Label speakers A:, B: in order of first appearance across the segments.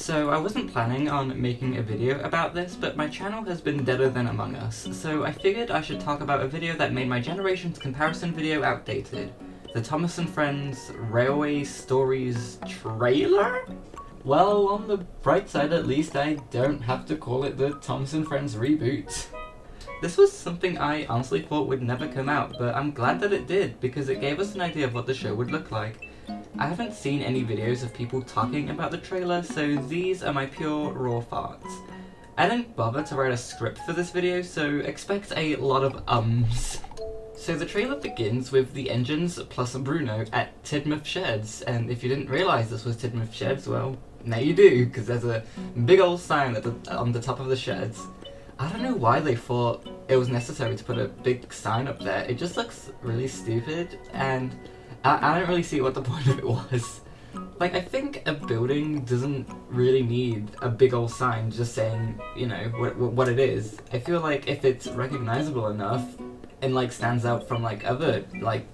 A: So I wasn't planning on making a video about this, but my channel has been deader than Among Us, so I figured I should talk about a video that made my generation's comparison video outdated. The Thomas and Friends Railway Stories trailer? Well, on the bright side at least, I don't have to call it the Thomas and Friends reboot. This was something I honestly thought would never come out, but I'm glad that it did, because it gave us an idea of what the show would look like. I haven't seen any videos of people talking about the trailer, so these are my pure raw thoughts. I didn't bother to write a script for this video, so expect a lot of ums. So the trailer begins with the engines plus Bruno at Tidmouth Sheds, and if you didn't realise this was Tidmouth Sheds, well, now you do, because there's a big old sign on the top of the sheds. I don't know why they thought it was necessary to put a big sign up there. It just looks really stupid, and I don't really see what the point of it was. Like, I think a building doesn't really need a big old sign just saying, you know, what it is. I feel like if it's recognizable enough and, like, stands out from, like, other, like,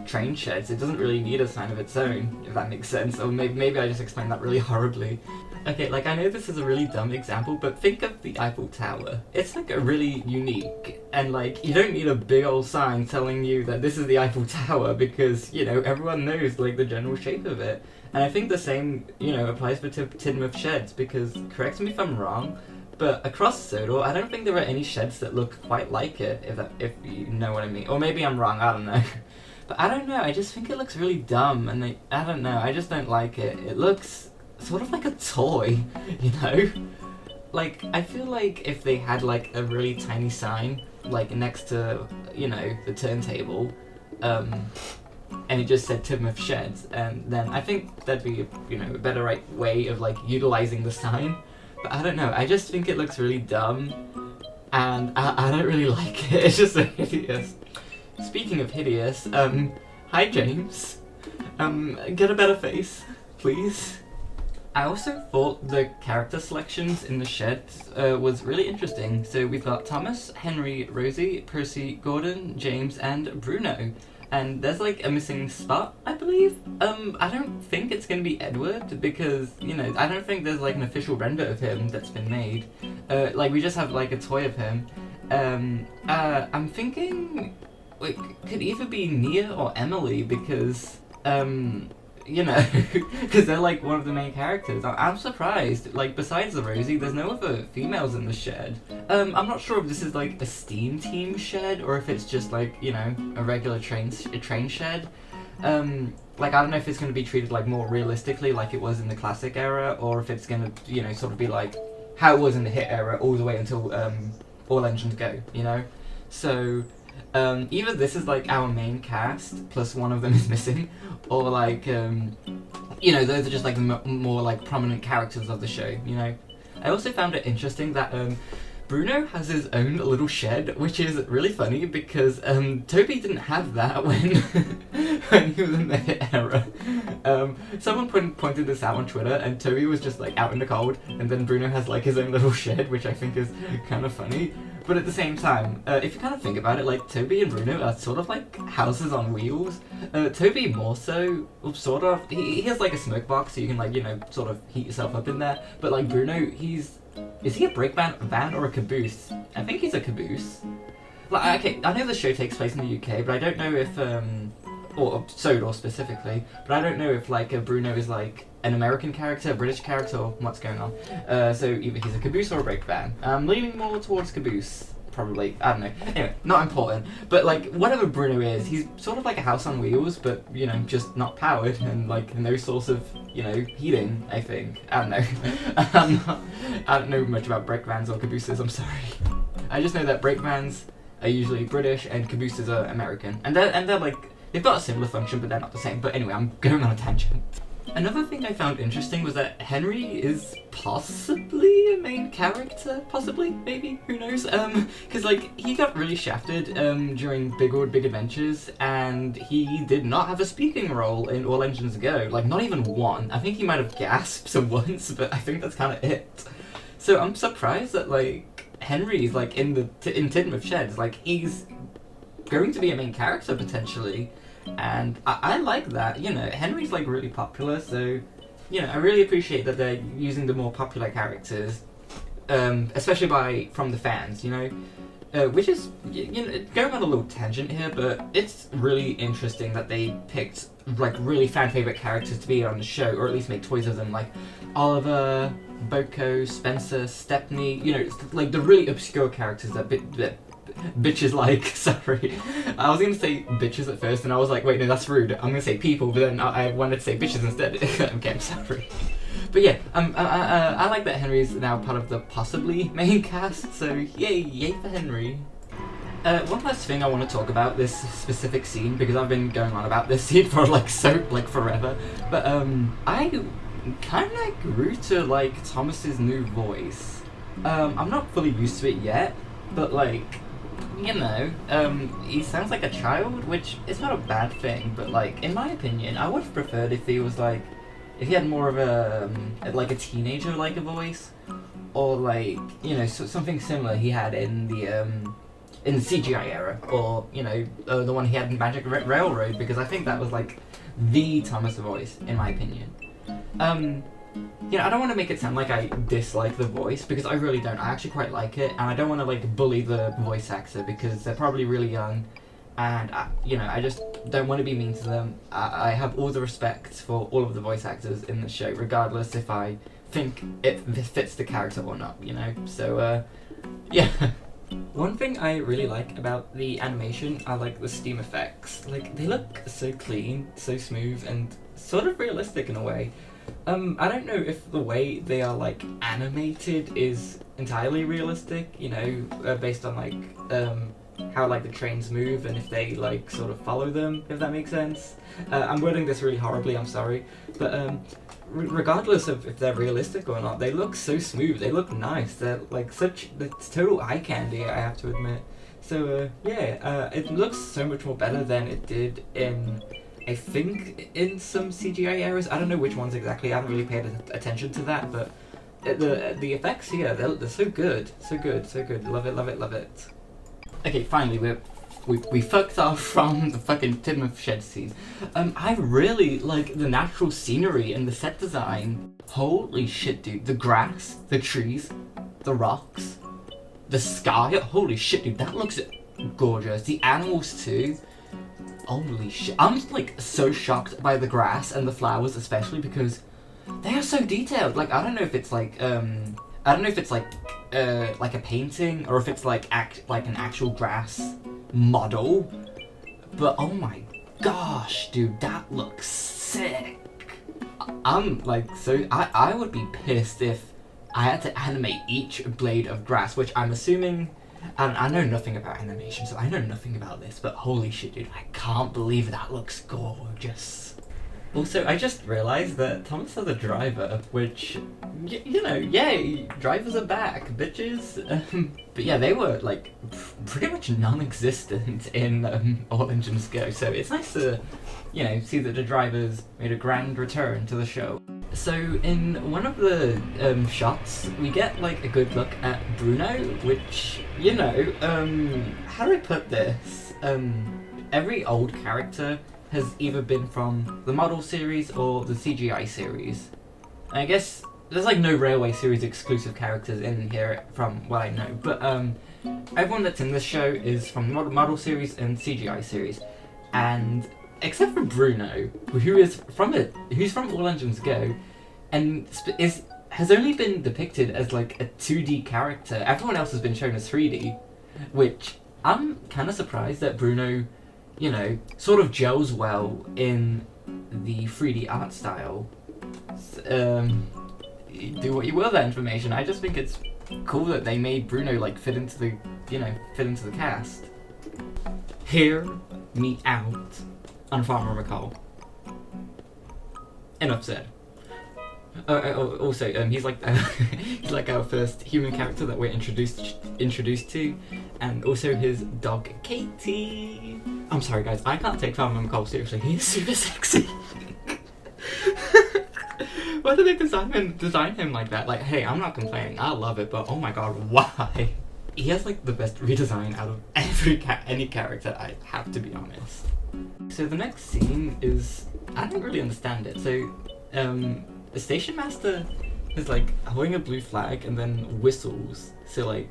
A: train sheds, it doesn't really need a sign of its own, if that makes sense. Or maybe I just explained that really horribly. Okay, like, I know this is a really dumb example, but think of the Eiffel Tower. It's, like, a really unique, and, like, you don't need a big old sign telling you that this is the Eiffel Tower because, you know, everyone knows, like, the general shape of it. And I think the same, you know, applies for Tidmouth Sheds, because, correct me if I'm wrong, but across Sodor, I don't think there are any sheds that look quite like it, if you know what I mean. Or maybe I'm wrong, I don't know. But I don't know, I just think it looks really dumb, and I don't know, I just don't like it. It looks sort of like a toy, you know? Like, I feel like if they had, like, a really tiny sign, like, next to, you know, the turntable, and it just said Tidmouth Sheds, and then I think that'd be, you know, a better way of, like, utilizing the sign. But I don't know, I just think it looks really dumb, and I don't really like it. It's just so hideous. Speaking of hideous, hi James. Get a better face, please. I also thought the character selections in the sheds was really interesting. So we've got Thomas, Henry, Rosie, Percy, Gordon, James, and Bruno. And there's like a missing spot, I believe. I don't think it's gonna be Edward because, you know, I don't think there's like an official render of him that's been made. Like we just have like a toy of him. I'm thinking it could either be Nia or Emily because, you know, because they're like one of the main characters. I'm surprised. Like, besides the Rosie, there's no other females in the shed. I'm not sure if this is like a Steam Team shed or if it's just like, you know, a regular train shed. Like, I don't know if it's going to be treated like more realistically like it was in the classic era, or if it's going to, you know, sort of be like how it was in the hit era all the way until All Engines Go, you know? So either this is like our main cast, plus one of them is missing, or like, you know, those are just like the more like prominent characters of the show, you know? I also found it interesting that Bruno has his own little shed, which is really funny because Toby didn't have that when when he was in the hit era. Someone pointed this out on Twitter, and Toby was just like out in the cold, and then Bruno has like his own little shed, which I think is kind of funny. But at the same time, if you kind of think about it, like Toby and Bruno are sort of like houses on wheels. Toby more so, sort of. He has like a smoke box, so you can like, you know, sort of heat yourself up in there. But like Bruno, is he a brake van or a caboose? I think he's a caboose. Like, okay, I know the show takes place in the UK, but I don't know if, or Sodor specifically, but I don't know if like Bruno is like an American character, a British character, or what's going on. So either he's a caboose or a brake van. I'm leaning more towards caboose, probably. I don't know. Anyway, not important. But like, whatever Bruno is, he's sort of like a house on wheels, but, you know, just not powered, and like no source of, you know, heating, I think. I don't know. I don't know much about brake vans or cabooses, I'm sorry. I just know that brake vans are usually British and cabooses are American. And they're like, they've got a similar function, but they're not the same. But anyway, I'm going on a tangent. Another thing I found interesting was that Henry is possibly a main character, possibly, maybe, who knows, because, like, he got really shafted, during Big World Big Adventures, and he did not have a speaking role in All Engines Go, like, not even one. I think he might have gasped once, but I think that's kind of it. So I'm surprised that, like, Henry's, like, in Tidmouth Sheds, like, he's going to be a main character, potentially. And I like that, you know, Henry's like really popular, so you know, I really appreciate that they're using the more popular characters, especially from the fans, you know, which is, you know, going on a little tangent here, but it's really interesting that they picked like really fan favorite characters to be on the show, or at least make toys of them, like Oliver, Boko, Spencer, Stepney, you know, like the really obscure characters that bitches like. Sorry, I was gonna say bitches at first, and I was like, wait, no, that's rude. I'm gonna say people, but then I wanted to say bitches instead. Okay, I'm sorry. But yeah, I like that Henry's now part of the possibly main cast, so yay for Henry. One last thing I want to talk about this specific scene, because I've been going on about this scene for like forever, but I kind of like grew to like Thomas's new voice. I'm not fully used to it yet, but like, you know, he sounds like a child, which is not a bad thing, but like, in my opinion, I would have preferred if he was like, if he had more of a, like a teenager like a voice, or like, you know, something similar he had in the CGI era, or, you know, the one he had in Magic Railroad, because I think that was like the Thomas voice, in my opinion. You know, I don't want to make it sound like I dislike the voice, because I really don't. I actually quite like it, and I don't want to like bully the voice actor, because they're probably really young, and you know, I just don't want to be mean to them. I have all the respect for all of the voice actors in the show, regardless if I think it fits the character or not, you know? So, yeah. One thing I really like about the animation are like the steam effects. Like, they look so clean, so smooth, and sort of realistic in a way. I don't know if the way they are like animated is entirely realistic, you know, based on like how like the trains move and if they like sort of follow them, if that makes sense. I'm wording this really horribly, I'm sorry, but regardless of if they're realistic or not, they look so smooth, they look nice, they're like it's total eye candy, I have to admit. So yeah, it looks so much more better than it did in, I think, in some CGI eras. I don't know which ones exactly, I haven't really paid attention to that, but the effects here, they're so good, so good, so good. Love it, love it, love it. Okay, finally, we fucked off from the fucking Tidmouth shed scene. I really like the natural scenery and the set design. Holy shit, dude. The grass, the trees, the rocks, the sky. Holy shit, dude, that looks gorgeous. The animals too. Holy shit. I'm like so shocked by the grass and the flowers especially, because they are so detailed. Like, I don't know if it's like like a painting, or if it's like an actual grass model, but oh my gosh, dude, that looks sick. I'm like, so I would be pissed if I had to animate each blade of grass, which I'm assuming, and I know nothing about animation, so I know nothing about this, but holy shit, dude, I can't believe that looks gorgeous. Also, I just realised that Thomas has a driver, which, you know, yay, drivers are back, bitches. But yeah, they were, like, pretty much non-existent in All Engines Go, so it's nice to, you know, see that the drivers made a grand return to the show. So, in one of the shots, we get, like, a good look at Bruno, which, you know, how do I put this? Every old character has either been from the model series or the CGI series. And I guess there's like no Railway series exclusive characters in here from what I know, but everyone that's in this show is from the model series and CGI series, and except for Bruno, who's from All Engines Go, and has only been depicted as like a 2D character. Everyone else has been shown as 3D, which I'm kind of surprised that Bruno, you know, sort of gels well in the 3D art style. Do what you will with that information. I just think it's cool that they made Bruno like fit into the cast. Hear me out on Farmer McCall. Enough said. Also, he's like he's like our first human character that we're introduced to, and also his dog Katie. I'm sorry, guys, I can't take Farmer McCall seriously. He's super sexy. Why did they design him like that? Like, hey, I'm not complaining. I love it, but oh my god, why? He has like the best redesign out of any character, I have to be honest. So the next scene is, I don't really understand it. So the station master is like holding a blue flag and then whistles. So like,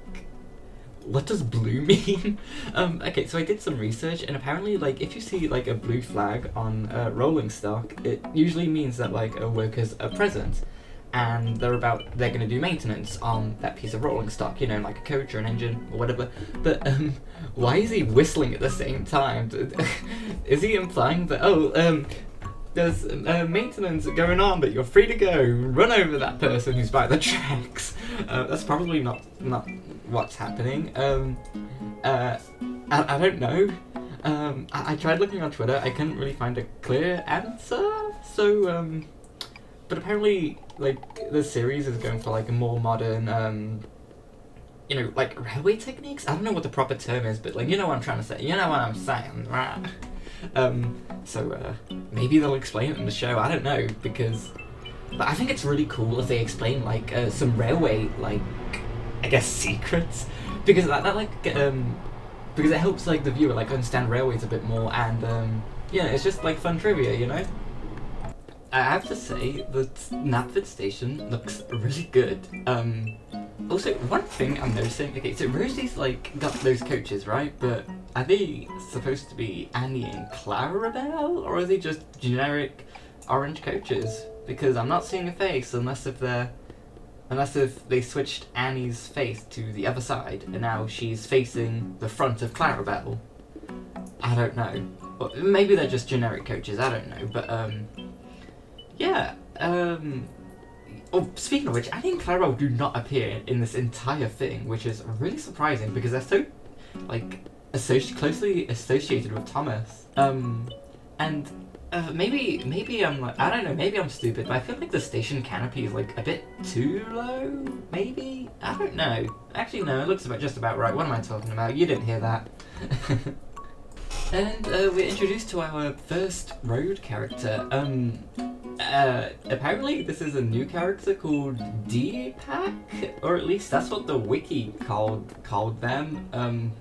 A: what does blue mean? Okay, so I did some research, and apparently, like, if you see like a blue flag on rolling stock, it usually means that like workers are present, and they're gonna do maintenance on that piece of rolling stock, you know, like a coach or an engine or whatever. But why is he whistling at the same time? Is he implying that there's maintenance going on, but you're free to go. Run over that person who's by the tracks. That's probably not what's happening. I don't know. I tried looking on Twitter. I couldn't really find a clear answer. So, but apparently, like, the series is going for like a more modern, you know, like railway techniques. I don't know what the proper term is, but like, you know what I'm trying to say. You know what I'm saying, right? So maybe they'll explain it in the show, I don't know, but I think it's really cool if they explain like some railway, like, I guess, secrets, because that like because it helps like the viewer like understand railways a bit more, and yeah, it's just like fun trivia, you know. I have to say that Knapford Station looks really good. Also, one thing I'm noticing, okay, so Rosie's like got those coaches, right? But are they supposed to be Annie and Clarabelle, or are they just generic orange coaches? Because I'm not seeing a face unless if they switched Annie's face to the other side and now she's facing the front of Clarabelle. I don't know. Well, maybe they're just generic coaches, I don't know. But yeah. Oh, speaking of which, Annie and Clarabelle do not appear in this entire thing, which is really surprising because they're so like closely associated with Thomas. And maybe I'm like, I don't know, maybe I'm stupid, but I feel like the station canopy is like a bit too low. Maybe, I don't know. Actually, no, it looks just about right. What am I talking about? You didn't hear that. And we're introduced to our first road character. Apparently this is a new character called D-Pack, or at least that's what the wiki called them.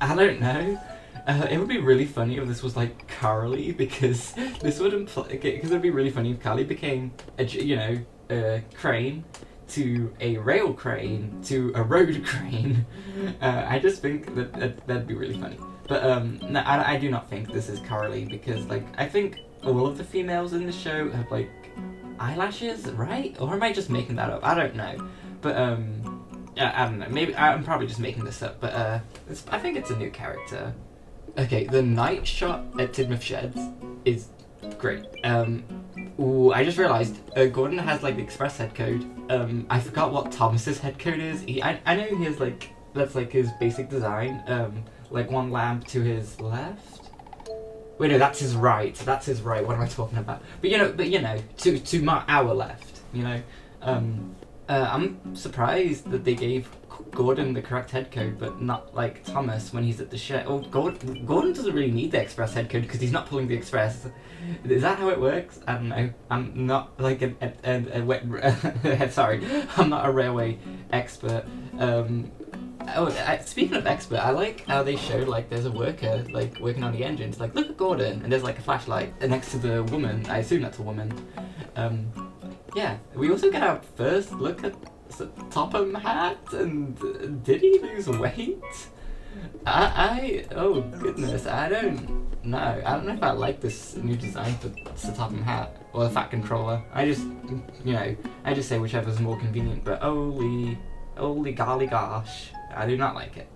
A: I don't know. It would be really funny if this was like Carly, because this would imply, because it would be really funny if Carly became a crane to a rail crane to a road crane. I just think that'd be really funny. But no, I do not think this is Carly, because like I think all of the females in the show have like eyelashes, right? Or am I just making that up? I don't know. But I don't know. Maybe I'm probably just making this up. But I think it's a new character. Okay, the night shot at Tidmouth Sheds is great. Ooh, I just realised Gordon has like the express head code. I forgot what Thomas's head code is. I know he has like, that's like his basic design. Like one lamp to his left. Wait, no, that's his right. That's his right. What am I talking about? But you know, to our left. You know, I'm surprised that they gave Gordon the correct head code, but not like Thomas when he's at the shed. Oh, Gordon doesn't really need the express head code because he's not pulling the express. Is that how it works? I don't know. I'm not like sorry, I'm not a railway expert. Speaking of expert, I like how they show like there's a worker like working on the engines. Like, look at Gordon, and there's like a flashlight next to the woman. I assume that's a woman. Yeah. We also get our first look at Topham Hatt, and did he lose weight? Oh goodness, I don't know. I don't know if I like this new design for Topham Hatt or the Fat Controller. I just say whichever's more convenient. But holy golly gosh, I do not like it.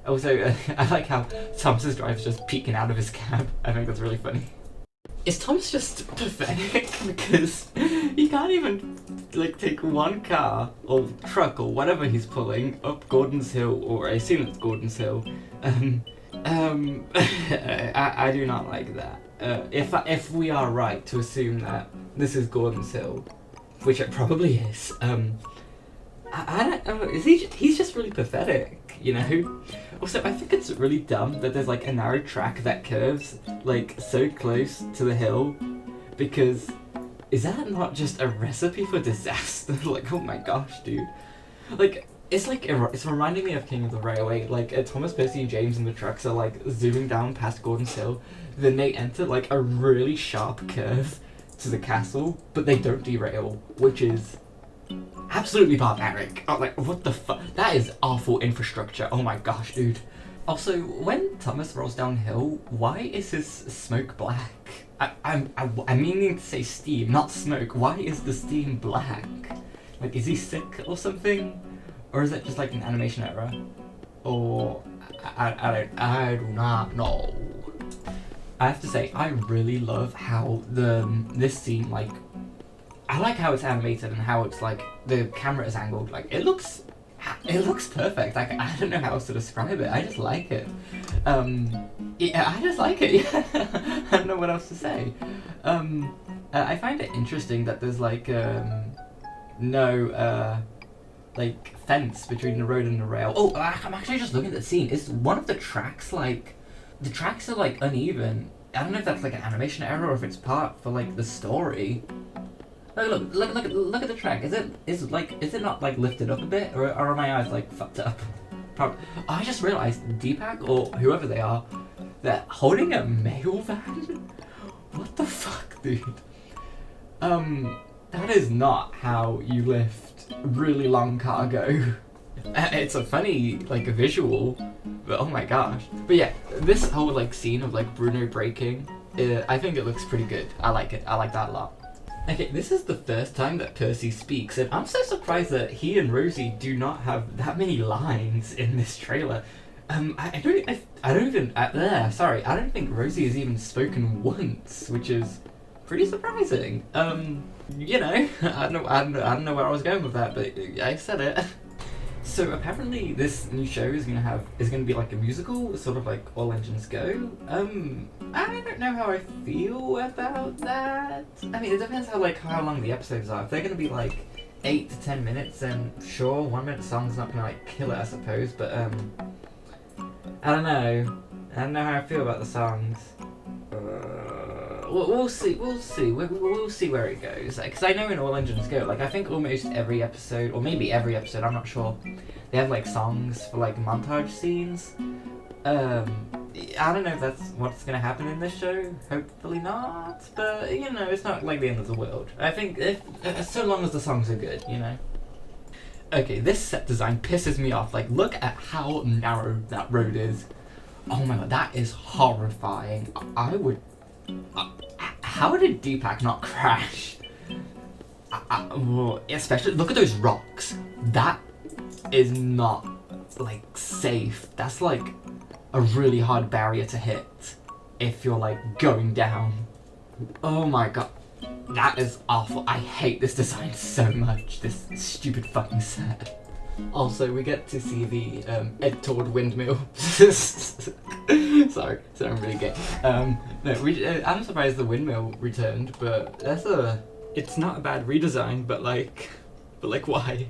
A: Also, I like how Thomas's driver's just peeking out of his cab. I think that's really funny. Is Thomas just pathetic? Because he can't even like take one car or truck or whatever he's pulling up Gordon's Hill, or I assume it's Gordon's Hill. I do not like that. If we are right to assume that this is Gordon's Hill, which it probably is, I don't know. He's just really pathetic, you know? Also, I think it's really dumb that there's like a narrow track that curves like so close to the hill, because is that not just a recipe for disaster? Like, oh my gosh, dude. Like, it's reminding me of King of the Railway. Like, Thomas, Percy, and James in the trucks are like zooming down past Gordon's Hill. Then they enter like a really sharp curve to the castle, but they don't derail, which is absolutely barbaric. I'm like, what the fuck? That is awful infrastructure. Oh my gosh, dude. Also, when Thomas rolls downhill, why is his smoke black? I'm meaning to say steam, not smoke. Why is the steam black? Like, is he sick or something? Or is it just like an animation error? Or I do not know. I have to say, I really love how this scene, like, I like how it's animated and how it's like the camera is angled. Like, it looks perfect. Like, I don't know how else to describe it. I just like it. Yeah, I just like it. Yeah, I don't know what else to say. I find it interesting that there's like no like fence between the road and the rail. Oh, I'm actually just looking at the scene. Is one of the tracks like the tracks are like uneven? I don't know if that's like an animation error or if it's part for like the story. Look at the track. Is it not like lifted up a bit, or are my eyes like fucked up? Probably. Oh, I just realised Deepak or whoever they are, they're holding a mail van. What the fuck, dude? That is not how you lift really long cargo. It's a funny like a visual, but oh my gosh. But yeah, this whole like scene of like Bruno breaking, I think it looks pretty good. I like it. I like that a lot. Okay, this is the first time that Percy speaks, and I'm so surprised that he and Rosie do not have that many lines in this trailer. I don't think Rosie has even spoken once, which is pretty surprising. You know, I don't know where I was going with that, but I said it. So apparently this new show is gonna be like a musical, sort of like All Engines Go. I don't know how I feel about that. I mean, it depends how long the episodes are. If they're gonna be like 8 to 10 minutes, then sure, 1 minute song's not gonna like kill it, I suppose. But I don't know. I don't know how I feel about the songs. We'll see. We'll see where it goes. Because I know in All Engines Go, like I think almost every episode, or maybe every episode, I'm not sure, they have like songs for like montage scenes. I don't know if that's what's gonna happen in this show. Hopefully not. But you know, it's not like the end of the world. I think if so long as the songs are good, you know. Okay, this set design pisses me off. Like, look at how narrow that road is. Oh my god, that is horrifying. I would. How did Deepak not crash? Especially, look at those rocks. That is not, like, safe. That's, like, a really hard barrier to hit if you're, like, going down. Oh my god. That is awful. I hate this design so much. This stupid fucking set. Also, we get to see the Ed Tord windmill. Sorry, I'm really gay. No, I'm surprised the windmill returned, but it's not a bad redesign, but like why?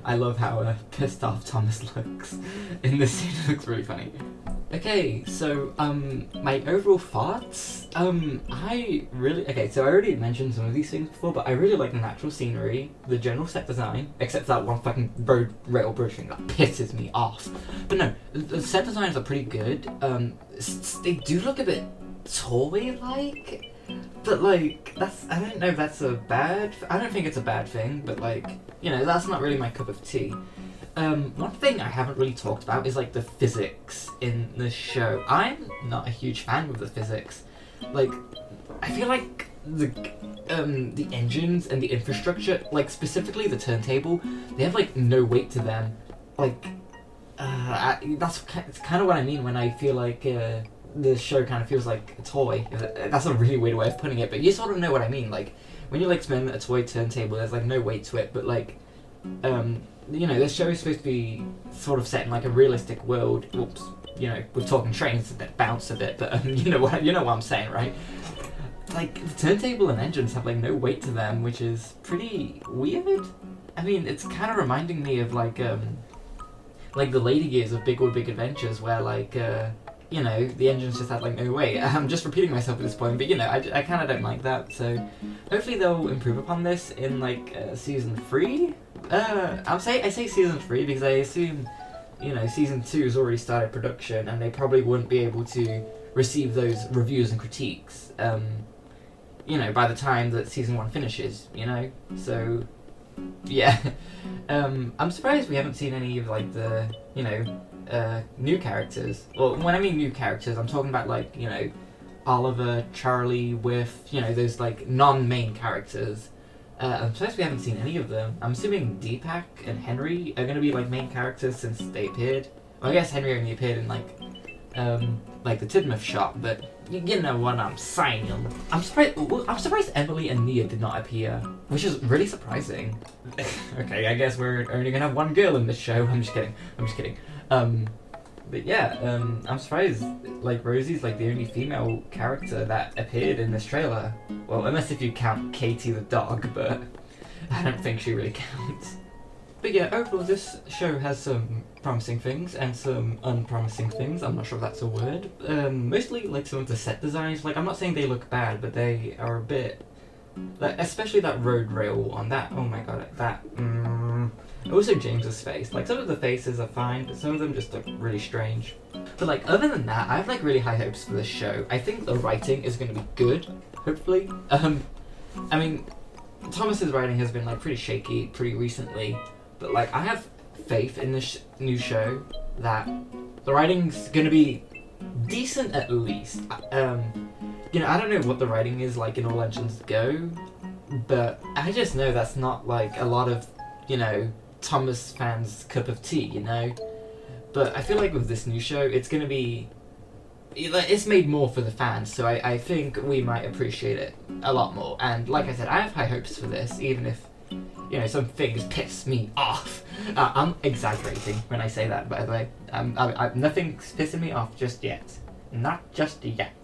A: I love how pissed off Thomas looks in this scene. It looks really funny. Okay, so my overall thoughts. So I already mentioned some of these things before, but I really like the natural scenery, the general set design, except that one fucking rail bridge thing that pisses me off. But no, the set designs are pretty good. They do look a bit toy-like, but like I don't know if that's I don't think it's a bad thing, but like, you know, that's not really my cup of tea. One thing I haven't really talked about is like the physics in the show. I'm not a huge fan of the physics. Like, I feel like the engines and the infrastructure, like specifically the turntable, they have like no weight to them. Like, it's kind of what I mean when I feel like the show kind of feels like a toy. That's a really weird way of putting it, but you sort of know what I mean. Like, when you like spin a toy turntable, there's like no weight to it, but like, you know, this show is supposed to be sort of set in like a realistic world. Oops, you know, we're talking trains that bounce a bit, but you know what I'm saying, right? Like, the turntable and engines have like no weight to them, which is pretty weird. I mean, it's kind of reminding me of like the Lady Gears of Big World Big Adventures, where like you know, the engines just had like no weight. I'm just repeating myself at this point, but you know, I kind of don't like that. So hopefully they'll improve upon this in like season 3. I say season 3 because I assume, you know, season 2 has already started production and they probably wouldn't be able to receive those reviews and critiques you know, by the time that season 1 finishes, you know? So, yeah. I'm surprised we haven't seen any of, like, the, you know, new characters. Well, when I mean new characters, I'm talking about, like, you know, Oliver, Charlie, with, you know, those, like, non-main characters. I'm surprised we haven't seen any of them. I'm assuming Deepak and Henry are gonna be, like, main characters since they appeared. Well, I guess Henry only appeared in, like the Tidmouth shop, but you know what I'm saying. I'm surprised Emily and Nia did not appear, which is really surprising. Okay, I guess we're only gonna have one girl in this show. I'm just kidding. But yeah, I'm surprised, like, Rosie's, like, the only female character that appeared in this trailer. Well, unless if you count Katie the dog, but I don't think she really counts. But yeah, overall this show has some promising things and some unpromising things. I'm not sure if that's a word. Mostly, like, some of the set designs. Like, I'm not saying they look bad, but they are a bit... Like, especially that road rail on that. Oh my god, that... Also James's face. Like, some of the faces are fine, but some of them just look really strange. But, like, other than that, I have, like, really high hopes for this show. I think the writing is going to be good, hopefully. I mean, Thomas's writing has been, like, pretty shaky pretty recently. But, like, I have faith in this new show that the writing's going to be decent at least. You know, I don't know what the writing is like in All Engines Go, but I just know that's not, like, a lot of, you know, Thomas fans' cup of tea, you know? But I feel like with this new show, it's gonna be... It's made more for the fans, so I think we might appreciate it a lot more. And like I said, I have high hopes for this, even if, you know, some things piss me off. I'm exaggerating when I say that, by the way. Nothing's pissing me off just yet. Not just yet.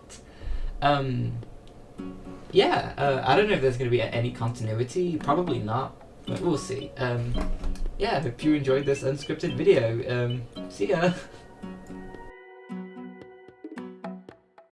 A: Yeah, I don't know if there's gonna be any continuity. Probably not. But we'll see. Yeah, I hope you enjoyed this unscripted video. See ya!